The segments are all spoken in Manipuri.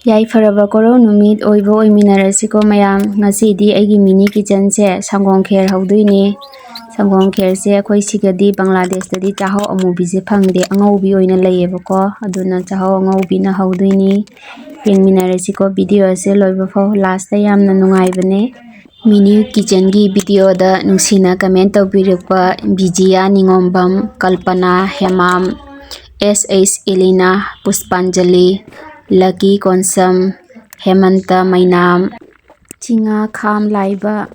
ꯌꯥꯏꯐꯔꯕ ꯀꯣꯔꯧ ꯅꯨꯃꯤꯠ ꯑꯣꯏꯕ ꯑꯣꯏꯃꯤꯟꯅꯔꯁꯤꯀꯣ ꯃꯌꯥꯝ ꯉꯁꯤꯗꯤ ꯑꯩꯒꯤ ꯃꯤꯅꯤ ꯀꯤꯆꯟꯁꯦ ꯁꯪꯒꯣꯝ ꯈꯦꯔ ꯍꯧꯗꯣꯏꯅꯤ ꯁꯪꯒꯣꯝ ꯈꯦꯔꯁꯦ ꯑꯩꯈꯣꯏ ꯁꯤꯒꯗꯤ ꯕꯪꯒ꯭ꯂꯥꯗꯦꯁꯇꯗꯤ ꯆꯥꯛꯍꯥꯎ ꯑꯃꯨꯕꯤꯁꯦ ꯐꯪꯗꯦ ꯑꯉꯧꯕꯤ ꯑꯣꯏꯅ ꯂꯩꯌꯦꯕꯀꯣ ꯑꯗꯨꯅ ꯆꯥꯛꯍꯥꯎ ꯑꯉꯧꯕꯤꯅ ꯍꯧꯗꯣꯏꯅꯤ ꯌꯦꯡꯃꯤꯟꯅꯔꯁꯤꯀꯣ ꯚꯤꯗꯤꯑꯣꯁꯦ ꯂꯣꯏꯕ ꯐꯥꯎ ꯂꯥꯁꯇ ꯌꯥꯝꯅ ꯅꯨꯡꯉꯥꯏꯕꯅꯦ ꯃꯤꯅꯤ ꯀꯤꯆꯟꯒꯤ ꯚꯤꯗꯤꯑꯣꯗ ꯅꯨꯡꯁꯤꯅ ꯀꯃꯦꯟ ꯇꯧꯕꯤꯔꯛꯄ ꯕꯤꯖꯤꯌꯥ ꯅꯤꯉꯣꯝꯕꯝ ꯀꯜꯄꯅꯥ Hemam SH Elina Puspanjali Lucky Konsam Hemanta Mainam Chinga Kham Laiba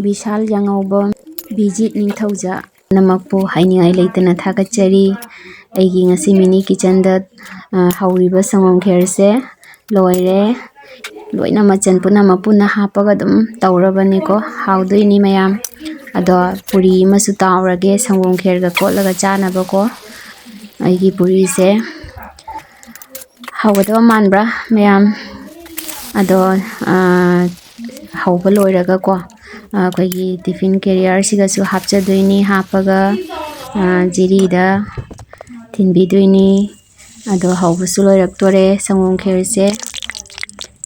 Vishal Yangobam Bijit Ningthauja Namakpu Haingai Leitana Thagachari Aigi ngasi mini kitchen da hauriba sangom kherse loire loina machan puna mapuna hapaga dum taurabani ko haudoini mayam ado puri masu taurage sangom kherga kotlaga chanaba ko aigi puri se haugadaba manbra mayam ado hauba loiraga ko akoigi tiffin carrier siga su hapchadoini hapaga jiri da tinbidoini ado haubasu loiraktore sangom kherse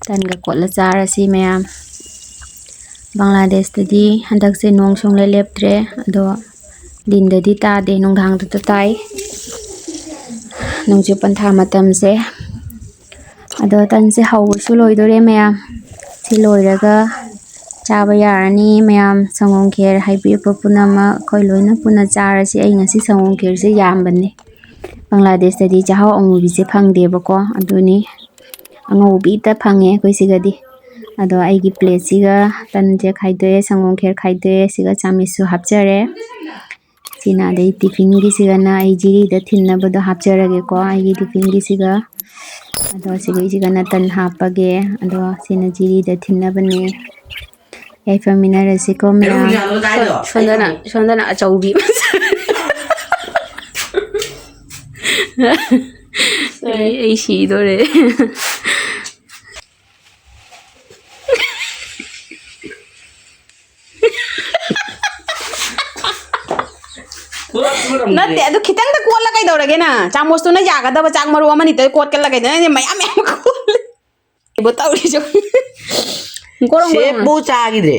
tanga kotla charasi mayam Bangladesh tadi handak se nong song le leptre ado din dadi ta de nong dhang tu tai nong ju pantha matam se ado tan se haubasu loidore mayam si loiraga chaba yarani mayam sangom kher haibi punama koi loina puna charasi ai ngasi sangom kher se yambane Bangladesh tadi chahau angubi se phangde bako aduni angubi ta phange koi sigadi ado aigi plate siga tan je khaidoe sangom kher khaidoe siga chamisu hapchare sina dei tiffin gi siga na ai jiri da thinna bodo hapcharage ko aigi tiffin gi siga ado siga na tan hapage ado sina jiri da thinna bane yai famina rasiko mya shondana achaubi ai shi dore Nate adu khitang da kola kai daurage na chamos tu na jaga da chak maru amani to kot kala kai na mayam mayam ko bo tauri jo se bu cha gi de